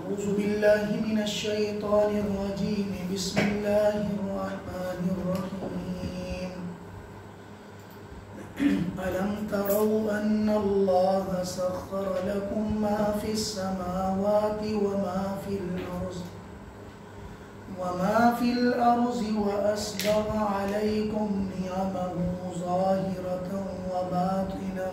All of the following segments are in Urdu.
أعوذ بالله من الشيطان الرجيم بسم الله الرحمن الرحيم ألم تروا أن الله سخر لكم ما في السماوات وما في الأرض وأسبغ عليكم نعمه ظاهرة وباطنة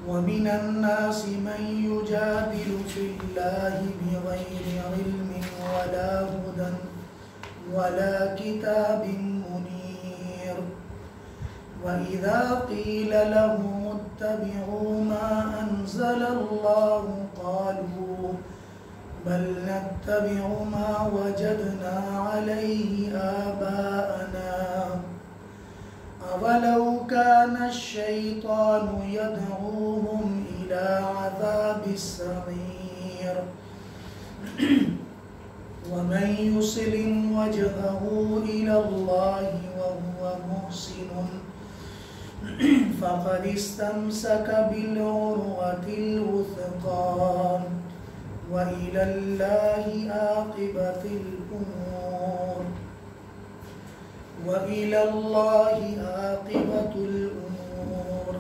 ومن الناس من يجادل في الله بغير علم ولا هدى ولا كتاب منير وإذا قيل لهم اتبعوا ما أنزل الله قالوا بل نتبع ما وجدنا عليه آباءنا أولو كان الشيطان يدعوهم إلى عذاب السعير ومن يسلم وجهه إلى الله وهو محسن فقد استمسك بالعروة الوثقى وإلى الله عاقبة الأمور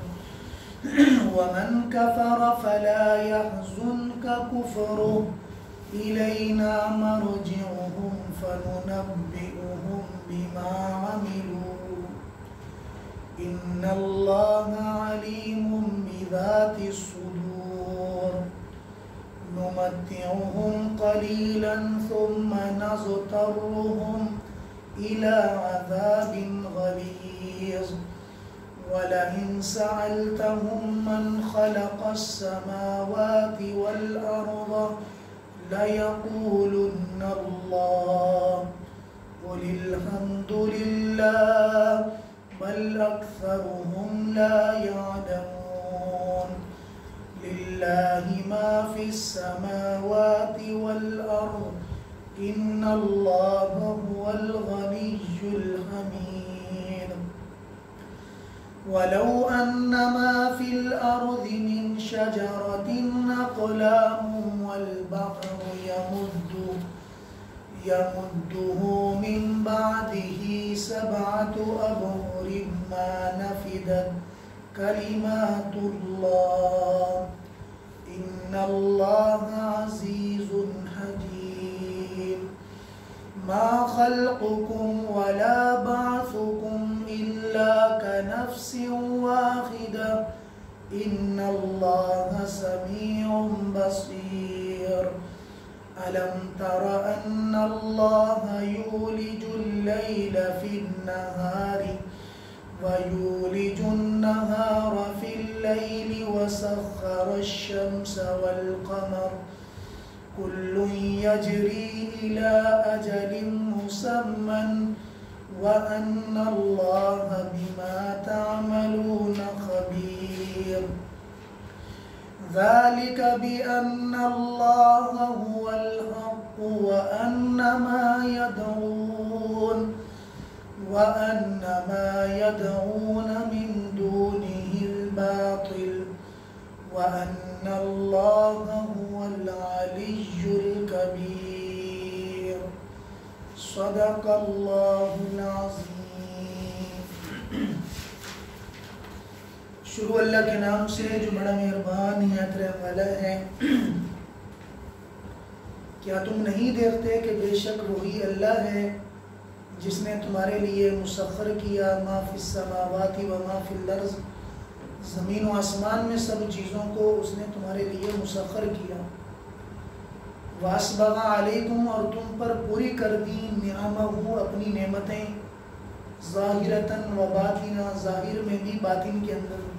ومن كفر فلا يحزنك كفره إلينا مرجعهم فننبئهم بما عملوا إن الله عليم بذات الصدور نمتعهم قليلا ثم نضطرهم إلى عذاب غليظ ولئن سألتهم من خلق السماوات والأرض ليقولن الله قل الحمد لله بل أكثرهم لا يعلمون لله ما في السماوات والأرض إن الله هو الغني الحميد ولو أن ما في الأرض من شجرة أقلام والبحر يمده من بعده 7 أبحر ما نفدت كلمات الله إن الله عزيز حكيم ما خلقكم ولا بعثكم إلا كنفس واحدة إن الله سميع بصير ألم تر أن الله يولج الليل في النهار ويولج النهار في الليل وسخر الشمس والقمر كل يجري إلى أجل مسمى وأن الله بما تعملون خبير ذلك بأن الله هو الحق وأن ما يدعون من دونه الباطل وأن الله هو العلي الكبير صدق الله العظيم. شروع اللہ کے نام سے جو بڑا مہربان نہایت رحم والا ہے. کیا تم نہیں دیکھتے کہ بے شک وہی اللہ ہے جس نے تمہارے لیے مسخر کیا ما فی السماوات و ما فی الارض، زمین و آسمان میں سب چیزوں کو اس نے تمہارے لیے مسخر کیا. واسبغ علیکم، اور تم پر پوری کر دی نعمہ اپنی نعمتیں، ظاہرتاً و باطنہ، ظاہر میں بھی باطن کے اندر بھی.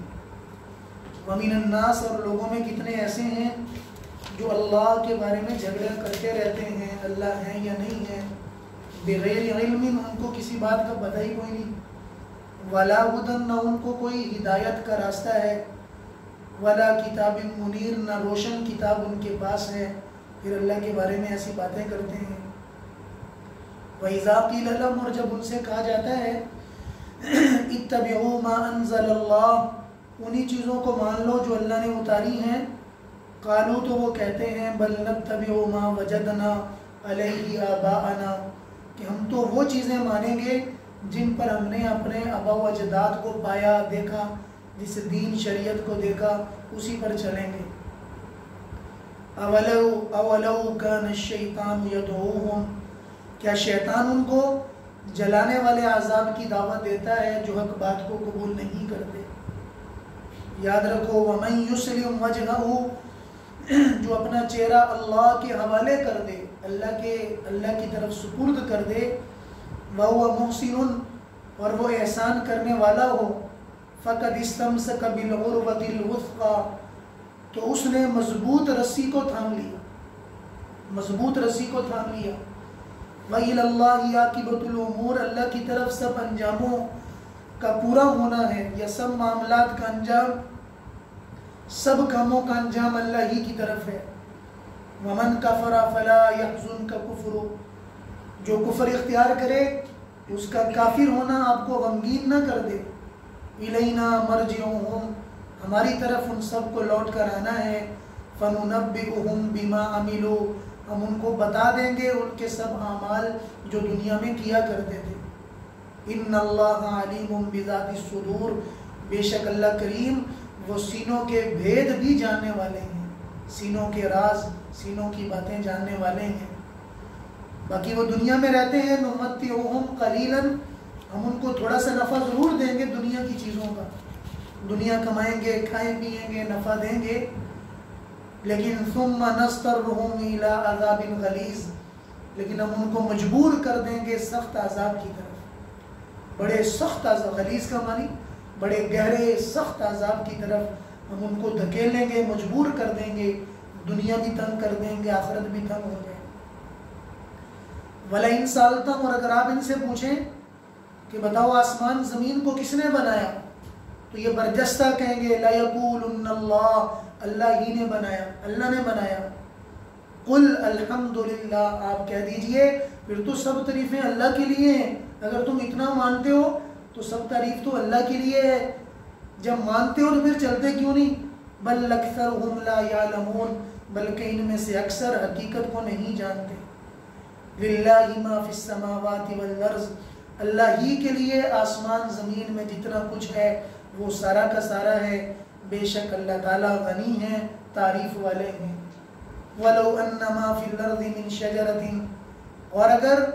ومن الناس، اور لوگوں میں کتنے ایسے ہیں جو اللہ کے بارے میں جھگڑا کرتے رہتے ہیں اللہ ہیں یا نہیں ہیں، بغیر علم، ان کو کسی بات کا پتہ ہی کوئی نہیں. ولا ہدی، نہ ان کو کوئی ہدایت کا راستہ ہے. ولا کتاب منیر، نہ روشن کتاب ان کے پاس ہے، پھر اللہ کے بارے میں ایسی باتیں کرتے ہیں. وَإِذَا قِيلَ لَهُمْ، اور جب ان سے کہا جاتا ہے اتبعوا ما انزل اللہ، انہی چیزوں کو مان لو جو اللہ نے اتاری ہیں. قالو تو وہ کہتے ہیں بل نتبع ما وجدنا علیہ آباءنا کہ ہم تو وہ چیزیں مانیں گے جن پر ہم نے اپنے آبا و اجداد کو پایا دیکھا، جس دین شریعت کو دیکھا اسی پر چلیں گے۔ اولو کان الشیطان یدعوہم، کیا شیطان ان کو جلانے والے عذاب کی دعوت دیتا ہے جو حق بات کو قبول نہیں کرتے۔ یاد رکھو ومن یسلم وجہہ، جو اپنا چہرہ اللہ کے حوالے کر دے، اللہ کی طرف سپرد کر دے، وَهُوَ مُحْسِنٌ، اور وہ احسان کرنے والا ہو، فَقَدْ اسْتَمْسَكَ بِالْعُرْوَةِ الْوُثْقَىٰ، تو اس نے مضبوط رسی کو تھام لیا، مضبوط رسی کو تھام لیا۔ وَإِلَى اللَّهِ عَاقِبَةُ الْأُمُورِ، اللہ کی طرف سب انجاموں کا پورا ہونا ہے، یا سب معاملات کا انجام، سب کاموں کا انجام اللہ ہی کی طرف ہے۔ وَمَنْ كَفَرَ فَلَا يَحْزُنْكَ كُفْرُ، جو کفر اختیار کرے اس کا کافر ہونا آپ کو غمگین نہ کر دے۔ اِلَيْنَا مَرْجِعُهُمْ، ہماری طرف ان سب کو لوٹ کر آنا ہے۔ فَنُنَبِّئُهُمْ بِمَا عَمِلُوا، ہم ان کو بتا دیں گے ان کے سب اعمال جو دنیا میں کیا کرتے تھے۔ ان اللہ علیم بذات الصدور، بے شک اللہ کریم وہ سینوں کے بھید بھی جاننے والے ہیں، سینوں کے راز، سینوں کی باتیں جاننے والے ہیں۔ باقی وہ دنیا میں رہتے ہیں، نمتعہم قلیلا، ہم ان کو تھوڑا سا نفع ضرور دیں گے دنیا کی چیزوں کا، دنیا کمائیں گے، کھائیں پیئیں گے، نفع دیں گے، لیکن ثم نضطرہم الی عذاب غلیظ، لیکن ہم ان کو مجبور کر دیں گے سخت عذاب کی طرف، بڑے سخت عذاب، غلیظ کا معنی بڑے گہرے سخت عذاب کی طرف ہم ان کو دھکیلیں گے، مجبور کر دیں گے، دنیا بھی تنگ کر دیں گے، آخرت بھی تنگ ہو جائے۔ وَلَئِن سَأَلْتَهُمْ، اور اگر آپ ان سے پوچھیں کہ بتاؤ آسمان زمین کو کس نے بنایا، تو یہ برجستہ کہیں گے لَيَقُولُنَّ اللَّهُ، اللہ ہی نے بنایا، اللہ نے بنایا۔ قُلْ الْحَمْدُلِلَّہ، آپ کہہ دیجئے پھر تو سب تعریفیں اللہ کے لیے ہیں، اگر تم اتنا مانتے ہو تو سب تعریف تو اللہ کے لیے ہے، جب مانتے ہو تو پھر چلتے کیوں نہیں؟ بل اکثرهم لا یعلمون، بلکہ ان میں سے اکثر حقیقت کو نہیں جانتے۔ للہ ما فی السماوات والارض، اللہ ہی کے لیے آسمان زمین میں جتنا کچھ ہے وہ سارا کا سارا ہے، بے شک اللہ تعالیٰ غنی ہیں، تعریف والے ہیں۔ وَلَوْ أَنَّ مَا فِي الْأَرْضِ مِنْ شَجَرَةٍ، اور اگر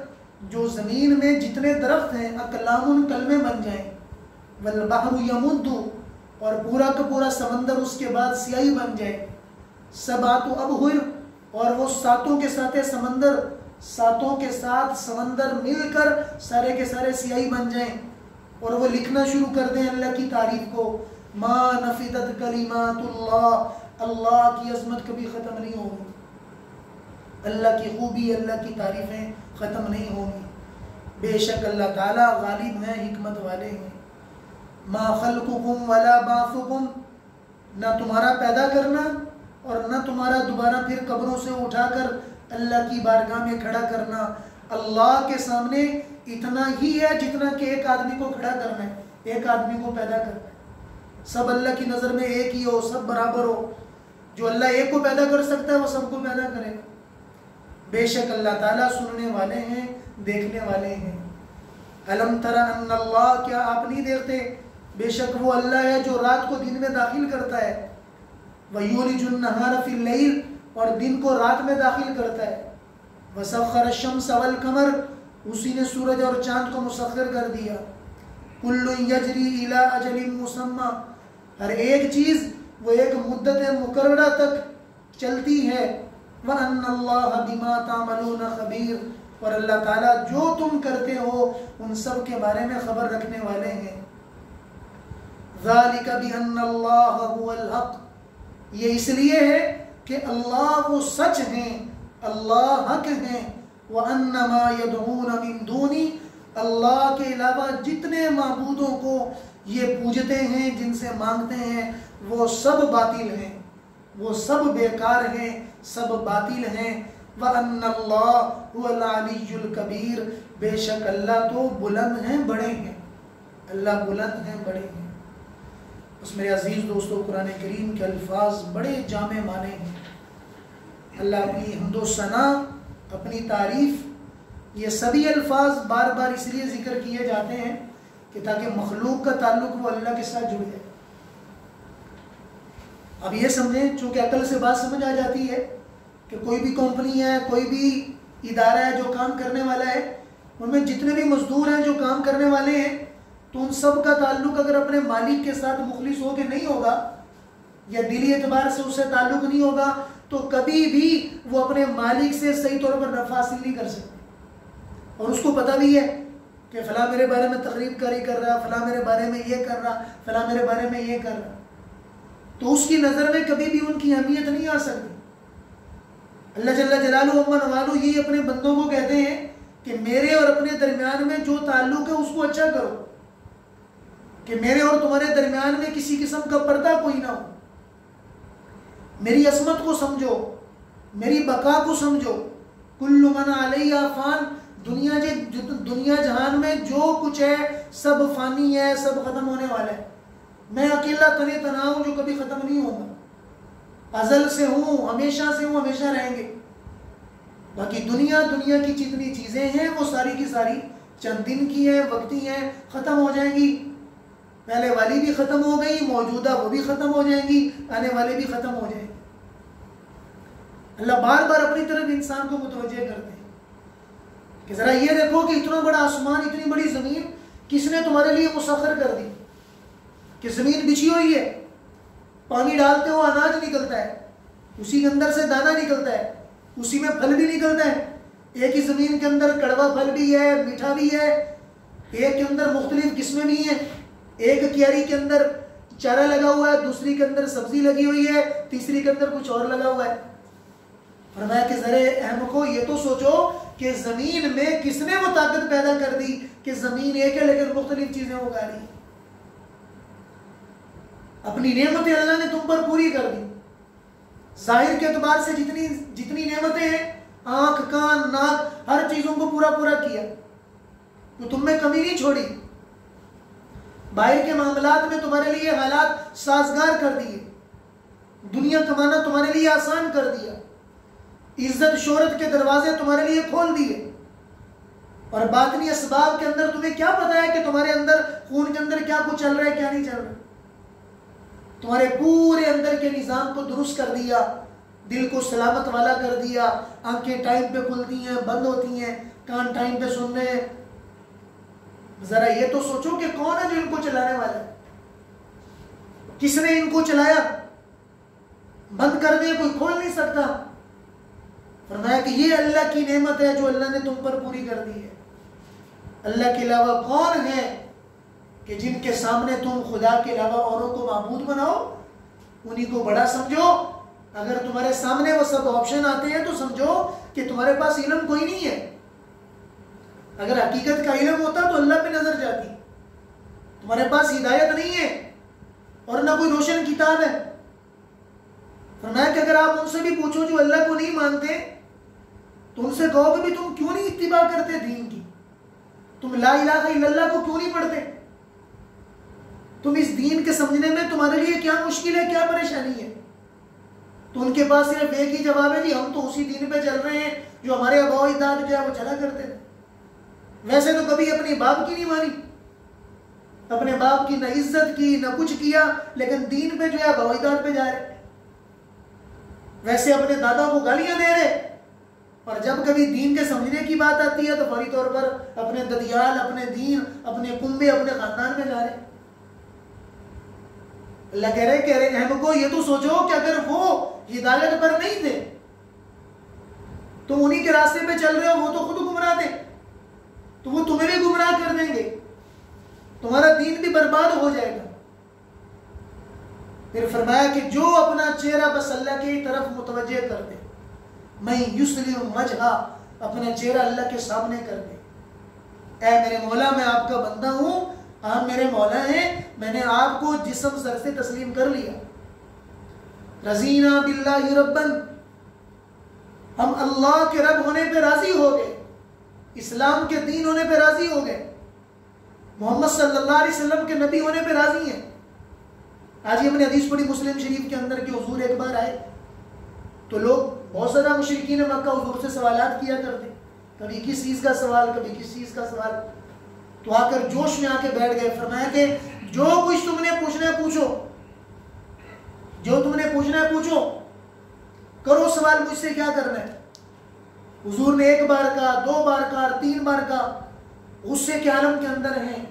جو زمین میں جتنے درخت ہیں اقلام کلمے بن جائیں، وَالْبَحْرُ يَمُدُّ، اور پورا کا پورا سمندر اس کے بعد سیاہی بن جائے، سَبْعَةُ أَبْحُرٍ، اور وہ ساتوں کے ساتھ سمندر، ساتوں کے ساتھ سمندر مل کر سارے کے سارے سیاہی بن جائیں اور وہ لکھنا شروع کر دیں اللہ کی تعریف کو، ما نفدت کلمات اللہ، اللہ کی عظمت کبھی ختم نہیں ہوگی، اللہ کی خوبی، اللہ کی تعریفیں ختم نہیں ہوگی۔ بے شک اللہ تعالیٰ غالب ہیں، حکمت والے ہیں۔ ما خلقکم ولا بعثکم، نہ تمہارا پیدا کرنا اور نہ تمہارا دوبارہ پھر قبروں سے اٹھا کر اللہ کی بارگاہ میں کھڑا کرنا، اللہ کے سامنے اتنا ہی ہے جتنا کہ ایک آدمی کو کھڑا کرنا ہے، ایک آدمی کو پیدا کرنا ہے۔ سب اللہ کی نظر میں ایک ہی ہو، سب برابر ہو، جو اللہ ایک کو پیدا کر سکتا ہے وہ سب کو پیدا کرے گا۔ بے شک اللہ تعالیٰ سننے والے ہیں، دیکھنے والے ہیں۔ الم تر ان اللہ، کیا آپ نہیں دیکھتے بے شک وہ اللہ ہے جو رات کو دن میں داخل کرتا ہے، وَيُولِجُ النَّهَارَ فِي اللَّيْلِ، اور دن کو رات میں داخل کرتا ہے، وَسَخَّرَ الشَّمْسَ وَالْقَمَرَ، اسی نے سورج اور چاند کو مسخر کر دیا، كُلٌّ يَجْرِي إِلَىٰ أَجَلٍ مُّسَمًّى، ہر ایک چیز وہ ایک مدت مقررہ تک چلتی ہے، وَأَنَّ اللَّهَ بِمَا تَعْمَلُونَ خَبِيرٌ، اور اللہ تعالیٰ جو تم کرتے ہو ان سب کے بارے میں خبر رکھنے والے ہیں۔ ذَلِكَ بِأَنَّ اللَّهَ هُوَ الْحَقُّ، یہ اس لیے ہے کہ اللہ وہ سچ ہیں، اللہ حق ہیں، وَأَنَّ مَا يَدْعُونَ مِن دُونِ، اللہ کے علاوہ جتنے معبودوں کو یہ پوجتے ہیں، جن سے مانگتے ہیں، وہ سب باطل ہیں، وہ سب بیکار ہیں، سب باطل ہیں۔ وَأَنَّ اللَّهَ هُوَ الْعَلِيُّ الْكَبِيرُ، بے شک اللہ تو بلند ہیں، بڑے ہیں، اللہ بلند ہیں، بڑے ہیں۔ اس میرے عزیز دوستو، قرآن کریم کے الفاظ بڑے جامع معنی ہیں، اللہ اپنی حمد و ثنا، اپنی تعریف، یہ سبھی الفاظ بار بار اس لیے ذکر کیے جاتے ہیں کہ تاکہ مخلوق کا تعلق وہ اللہ کے ساتھ جڑ جائے۔ اب یہ سمجھیں، چونکہ عقل سے بات سمجھ آ جاتی ہے کہ کوئی بھی کمپنی ہے، کوئی بھی ادارہ ہے جو کام کرنے والا ہے، ان میں جتنے بھی مزدور ہیں جو کام کرنے والے ہیں، تو ان سب کا تعلق اگر اپنے مالک کے ساتھ مخلص ہو کے نہیں ہوگا یا دلی اعتبار سے اس سے تعلق نہیں ہوگا تو کبھی بھی وہ اپنے مالک سے صحیح طور پر نفع حاصل نہیں کر سکتے۔ اور اس کو پتہ بھی ہے کہ فلاں میرے بارے میں تقریب کاری کر رہا، فلاں میرے بارے میں یہ کر رہا، فلاں میرے بارے میں یہ کر رہا، تو اس کی نظر میں کبھی بھی ان کی اہمیت نہیں آ سکتی۔ اللہ جل جلالہ عمن والو یہ اپنے بندوں کو کہتے ہیں کہ میرے اور اپنے درمیان میں جو تعلق ہے اس کو اچھا کرو، کہ میرے اور تمہارے درمیان میں کسی قسم کا پردہ کوئی نہ ہو، میری عظمت کو سمجھو، میری بقا کو سمجھو۔ کل من علیہا فان، دنیا جہان میں جو کچھ ہے سب فانی ہے، سب ختم ہونے والا ہے۔ میں اکیلا تنے تنہا ہوں جو کبھی ختم نہیں ہوگا، ازل سے ہوں، ہمیشہ سے ہوں، ہمیشہ رہیں گے۔ باقی دنیا کی جتنی چیزیں ہیں وہ ساری کی ساری چند دن کی ہیں، وقتی ہیں، ختم ہو جائیں گی۔ پہلے والی بھی ختم ہو گئی، موجودہ وہ بھی ختم ہو جائیں گی، آنے والے بھی ختم ہو جائیں گے۔ اللہ بار بار اپنی طرف انسان کو متوجہ کرتے ہیں کہ ذرا یہ دیکھو کہ اتنا بڑا آسمان، اتنی بڑی زمین کس نے تمہارے لیے مسخر کر دی، کہ زمین بچھی ہوئی ہے، پانی ڈالتے ہو اناج نکلتا ہے، اسی کے اندر سے دانہ نکلتا ہے، اسی میں پھل بھی نکلتا ہے۔ ایک ہی زمین کے اندر کڑوا پھل بھی ہے، میٹھا بھی ہے، ایک کے اندر مختلف قسمیں بھی ہیں، ایک کیاری کے اندر چارہ لگا ہوا ہے، دوسری کے اندر سبزی لگی ہوئی ہے، تیسری کے اندر کچھ اور لگا ہوا ہے۔ فرمایا کہ ذرا احمقو یہ تو سوچو کہ زمین میں کس نے وہ طاقت پیدا کر دی کہ زمین ایک ہے لیکن مختلف چیزیں اگا رہی ہیں۔ اپنی نعمتیں اللہ نے تم پر پوری کر دی، ظاہر کے اعتبار سے جتنی نعمتیں ہیں، آنکھ، کان، ناک، ہر چیزوں کو پورا کیا، تو تم میں کمی نہیں چھوڑی۔ باہر کے معاملات میں تمہارے لیے حالات سازگار کر دیے، دنیا کمانا تمہارے لیے آسان کر دیا، عزت شہرت کے دروازے تمہارے لیے کھول دیے، اور باطنی اسباب کے اندر تمہیں کیا پتا ہے کہ تمہارے اندر خون کے اندر کیا کچھ چل رہا ہے کیا نہیں چل رہا، تمہارے پورے اندر کے نظام کو درست کر دیا، دل کو سلامت والا کر دیا، آنکھیں ٹائم پہ کھلتی ہیں، بند ہوتی ہیں، کان ٹائم پہ سن رہے ہیں۔ ذرا یہ تو سوچو کہ کون ہے جو ان کو چلانے والا ہے، کس نے ان کو چلایا، بند کر دے کوئی کھول نہیں سکتا۔ فرمایا کہ یہ اللہ کی نعمت ہے جو اللہ نے تم پر پوری کر دی ہے۔ اللہ کے علاوہ کون ہے کہ جن کے سامنے تم خدا کے علاوہ اوروں کو معبود بناؤ، انہی کو بڑا سمجھو۔ اگر تمہارے سامنے وہ سب آپشن آتے ہیں تو سمجھو کہ تمہارے پاس علم کوئی نہیں ہے۔ اگر حقیقت کا علم ہوتا تو اللہ پہ نظر جاتی، تمہارے پاس ہدایت نہیں ہے اور نہ کوئی روشن کتاب ہے۔ فرمایا کہ اگر آپ ان سے بھی پوچھو جو اللہ کو نہیں مانتے تو ان سے کہو کہ بھی تم کیوں نہیں اتباع کرتے دین کی، تم لا الہ الا اللہ کو کیوں نہیں پڑھتے، تم اس دین کے سمجھنے میں تمہارے لیے کیا مشکل ہے، کیا پریشانی ہے؟ تو ان کے پاس صرف ایک ہی جواب ہے، جی ہم تو اسی دین پہ چل رہے ہیں جو ہمارے آباء و اجداد جو ہے وہ چلا کرتے تھے۔ ویسے تو کبھی اپنے باپ کی نہیں مانی، اپنے باپ کی نہ عزت کی نہ کچھ کیا، لیکن دین پہ جو ہے آباء و اجداد پہ جا رہے، ویسے اپنے دادا کو گالیاں دے رہے، اور جب کبھی دین کے سمجھنے کی بات آتی ہے تو فوری طور پر اپنے ددیال، اپنے دین، اپنے کنبے، اپنے خاندان میں جا رہے۔ اللہ کہہ رہے احمقو یہ تو سوچو کہ اگر وہ ہدایت پر نہیں تھے تم انہی کے راستے پہ چل رہے ہو، وہ تو خود گمراہ تھے، تو وہ تمہیں بھی گمراہ کر دیں گے، تمہارا دین بھی برباد ہو جائے گا۔ پھر فرمایا کہ جو اپنا چہرہ بس اللہ کی طرف متوجہ کر دے، میں یسلم وجہا، اپنا چہرہ اللہ کے سامنے کر دے، اے میرے مولا میں آپ کا بندہ ہوں، آپ میرے مولا ہیں، میں نے آپ کو جسم سر سے تسلیم کر لیا۔ رضینا باللہ ربن، ہم اللہ کے رب ہونے پہ راضی ہو گئے، اسلام کے دین ہونے پہ راضی ہو گئے، محمد صلی اللہ علیہ وسلم کے نبی ہونے پہ راضی ہیں۔ آج ہی ہم نے حدیث پڑھی مسلم شریف کے اندر کہ حضور ایک بار آئے تو لوگ بہت زیادہ مشرکین مکہ حضور سے سوالات کیا کرتے، کبھی کس چیز کا سوال، کبھی کس چیز کا سوال، تو آ کر جوش میں آ کے بیٹھ گئے. فرمایا کہ جو کچھ تم نے پوچھنا ہے پوچھو، جو تم نے پوچھنا ہے پوچھو، کرو سوال، مجھ سے کیا کرنا ہے. حضور نے 1 بار کہا، 2 بار کہا، 3 بار کہا، غصے کے عالم کے اندر ہیں.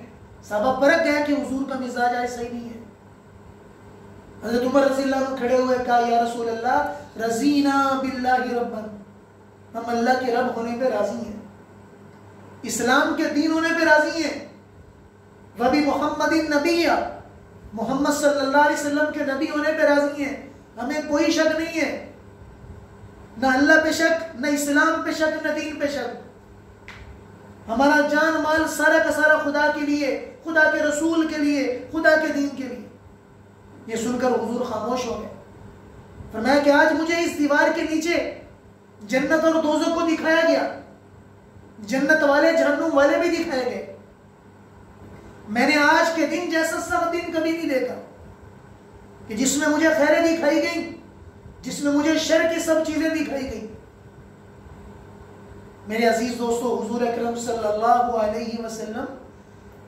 صحابہ پرکھ گئے کہ حضور کا مزاج آج صحیح نہیں ہے. حضرت عمر رضی اللہ عنہ کھڑے ہوئے کہا یا رسول اللہ رضینا باللہ ربا، ہم اللہ کے رب ہونے پہ راضی ہیں، اسلام کے دین ہونے پہ راضی ہیں، وبی محمد نبی، محمد صلی اللہ علیہ وسلم کے نبی ہونے پہ راضی ہیں، ہمیں کوئی شک نہیں ہے، نہ اللہ پہ شک، نہ اسلام پہ شک، نہ دین پہ شک. ہمارا جان مال سارا کا سارا خدا کے لیے، خدا کے رسول کے لیے، خدا کے دین کے لیے. یہ سن کر حضور خاموش ہو گئے. فرمایا کہ آج مجھے اس دیوار کے نیچے جنت اور دوزخ کو دکھایا گیا، جنت والے جہنم والے بھی دکھائے گئے. میں نے آج کے دن جیسا سخت دن کبھی نہیں دیکھا کہ جس میں مجھے خیریں دکھائی گئیں، جس میں مجھے شر کی سب چیزیں دکھائی گئیں. میرے عزیز دوستو، حضور اکرم صلی اللہ علیہ وسلم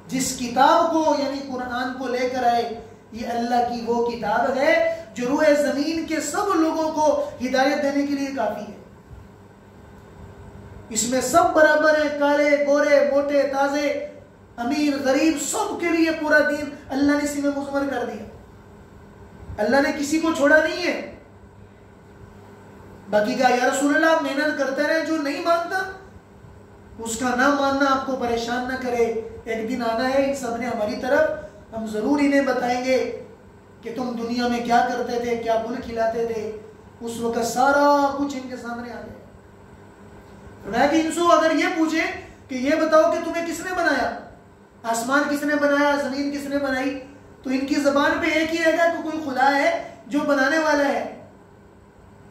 جس کتاب کو یعنی قرآن کو لے کر آئے، یہ اللہ کی وہ کتاب ہے جو روئے زمین کے سب لوگوں کو ہدایت دینے کے لیے کافی ہے. اس میں سب برابر ہیں، کالے گورے موٹے تازے امیر غریب، سب کے لیے پورا دین اللہ نے اسی میں مضمر کر دیا. اللہ نے کسی کو چھوڑا نہیں ہے. باقی کہا یا رسول اللہ محنت کرتے رہے، جو نہیں مانتا اس کا نہ ماننا آپ کو پریشان نہ کرے. ایک دن آنا ہے ان سب نے ہماری طرف، ہم ضرور انہیں بتائیں گے کہ تم دنیا میں کیا کرتے تھے، کیا گل کھلاتے تھے. اس وقت سارا کچھ ان کے سامنے آ گیا. فرمایا کہ ان سے اگر یہ پوچھے کہ یہ بتاؤ کہ تمہیں کس نے بنایا، آسمان کس نے بنایا، زمین کس نے بنائی، تو ان کی زبان پہ ایک ہی آئے گا کہ کوئی خدا ہے جو بنانے والا ہے.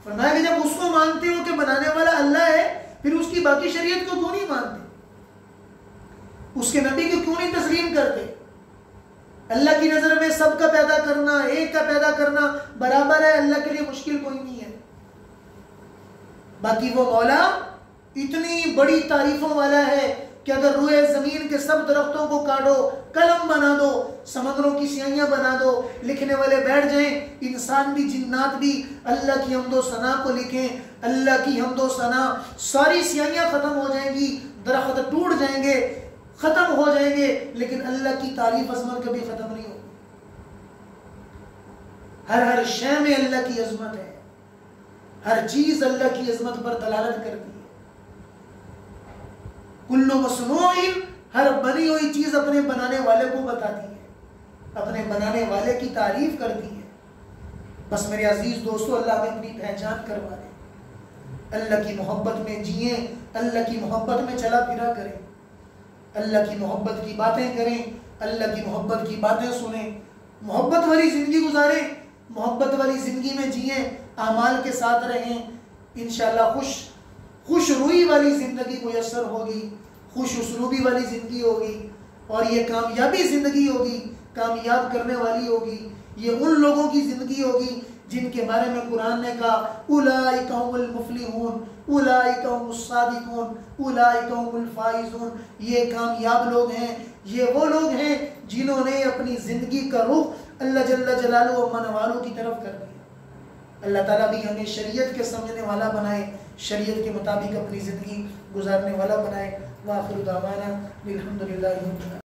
فرمایا کہ جب اس کو مانتے ہو کہ بنانے والا اللہ ہے، پھر اس کی باقی شریعت کو کیوں نہیں مانتے، اس کے نبی کو کیوں نہیں تسلیم کرتے. اللہ کی نظر میں سب کا پیدا کرنا، ایک کا پیدا کرنا برابر ہے، اللہ کے لیے مشکل کوئی نہیں ہے. باقی وہ مولا اتنی بڑی تعریفوں والا ہے کہ اگر روئے زمین کے سب درختوں کو کاٹو، قلم بنا دو، سمندروں کی سیاہیاں بنا دو، لکھنے والے بیٹھ جائیں، انسان بھی جنات بھی اللہ کی حمد و ثنا کو لکھیں، اللہ کی حمد و ثنا، ساری سیاہیاں ختم ہو جائیں گی، درخت ٹوٹ جائیں گے، ختم ہو جائیں گے، لیکن اللہ کی تعریف عظمت کبھی ختم نہیں ہوگی. ہر شے میں اللہ کی عظمت ہے، ہر چیز اللہ کی عظمت پر دلالت کرتی ہے. کل مصنوع، ہر بنی ہوئی چیز اپنے بنانے والے کو بتاتی ہے، اپنے بنانے والے کی تعریف کرتی ہے. بس میرے عزیز دوستو، اللہ میں اپنی پہچان کروا دیں، اللہ کی محبت میں جئیں، اللہ کی محبت میں چلا پھرا کریں، اللہ کی محبت کی باتیں کریں، اللہ کی محبت کی باتیں سنیں، محبت والی زندگی گزاریں، محبت والی زندگی میں جئیں، اعمال کے ساتھ رہیں. انشاءاللہ خوش روئی والی زندگی میسر ہوگی، خوش اسلوبی والی زندگی ہوگی، اور یہ کامیابی زندگی ہوگی، کامیاب کرنے والی ہوگی. یہ ان لوگوں کی زندگی ہوگی جن کے بارے میں قرآن نے کہا اولئک هم المفلحون، اولئک هم الصادقون، اولئک هم الفائزون. یہ کامیاب لوگ ہیں، یہ وہ لوگ ہیں جنہوں نے اپنی زندگی کا رخ اللہ جل جلالہ و من والوں کی طرف کر دیا. اللہ تعالیٰ بھی ہمیں شریعت کے سمجھنے والا بنائے، شریعت کے مطابق اپنی زندگی گزارنے والا بنائے. وآخر دعوانا الحمدللہ.